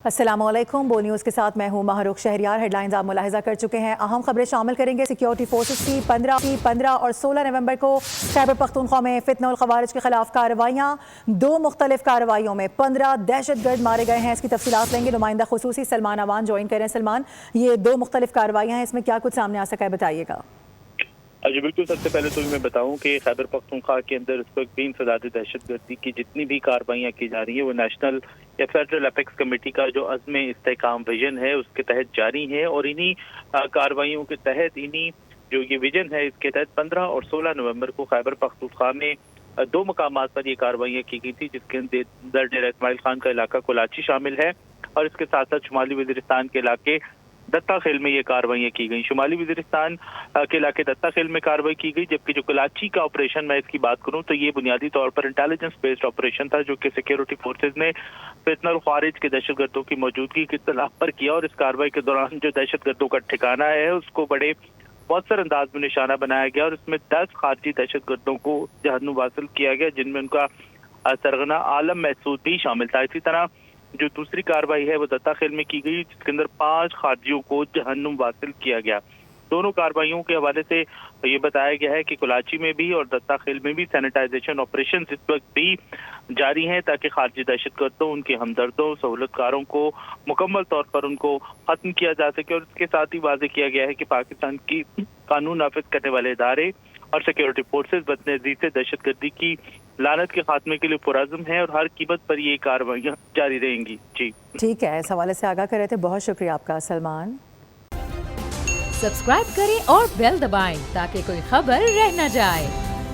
अस्सलाम वालेकुम। बो न्यूज़ के साथ मैं हूं माहरुख शहरियार। हेडलाइंस आप मुलाहिजा कर चुके हैं। अहम खबरें शामिल करेंगे। सिक्योरिटी फोर्सेस की 15 और 16 नवंबर को खैबर पख्तूनख्वा में फितनउल खवारिज के खिलाफ कार्रवाइयाँ। 2 मुख्तलिफ कार्रवाइयों में 15 दहशतगर्द मारे गए हैं। इसकी तफसीलात लेंगे। नुमाइंदा खुसूसी सलमान अवान ज्वाइन करें। सलमान, ये 2 मुख्तलिफ कार्रवाइयाँ हैं, इसमें क्या कुछ सामने आ सका है, बताइएगा। जी बिल्कुल। सबसे पहले तो मैं बताऊं कि खैबर पख्तूनख्वा के अंदर इस वक्त भी इंसदाद दहशतगर्दी की जितनी भी कार्रवाइयाँ की जा रही है वो नेशनल या फेडरल एपेक्स कमेटी का जो अज़्म इस्तेहकाम विजन है उसके तहत जारी है। और इन्हीं कार्रवाइयों के तहत इन्हीं जो ये विजन है इसके तहत 15 और 16 नवंबर को खैबर पख्तूनख्वा में 2 मकामात पर ये कार्रवाइयाँ की गई थी, जिसके अंदर डेरा इस्माइल खान का इलाका कोलाची शामिल है और इसके साथ साथ शुमाली वज़ीरिस्तान के इलाके दत्ता खेल में ये कार्रवाइयाँ की गई। शुमाली वज़ीरिस्तान के इलाके दत्ता खेल में कार्रवाई की गई, जबकि जो कोलाची का ऑपरेशन मैं इसकी बात करूं तो ये बुनियादी तौर पर इंटेलिजेंस बेस्ड ऑपरेशन था, जो कि सिक्योरिटी फोर्सेज ने फितनल ख्वारिज के दहशतगर्दों की मौजूदगी की इत्तला पर किया। और इस कार्रवाई के दौरान जो दहशतगर्दों का ठिकाना है उसको बड़े मौसर अंदाज में निशाना बनाया गया और इसमें 10 खारजी दहशतगर्दों को जहन्नुम हासिल किया गया, जिनमें उनका सरगना आलम महसूद भी शामिल था। इसी तरह जो दूसरी कार्रवाई है वो दत्ता खेल में की गई, जिसके अंदर 5 खारजियों को जहन्नुम हासिल किया गया। दोनों कार्रवाइयों के हवाले से ये बताया गया है कि कोलाची में भी और दत्ता खेल में भी सैनिटाइजेशन ऑपरेशन इस वक्त भी जारी हैं, ताकि खारजी दहशतगर्दों, उनके हमदर्दों, सहूलतकारों को मुकम्मल तौर पर उनको खत्म किया जा सके। और इसके साथ ही वाज़ेह किया गया है कि पाकिस्तान की कानून नाफिज करने वाले इदारे और सिक्योरिटी फोर्सेज बदनज़ीर से दहशतगर्दी की लानत के खात्मे के लिए पुरअज़्म है और हर कीमत पर ये कार्रवाइयाँ जारी रहेंगी। जी ठीक है, इस हवाले से आगाह कर रहे थे। बहुत शुक्रिया आपका सलमान। सब्सक्राइब करें और बेल दबाएं ताकि कोई खबर रह न जाए।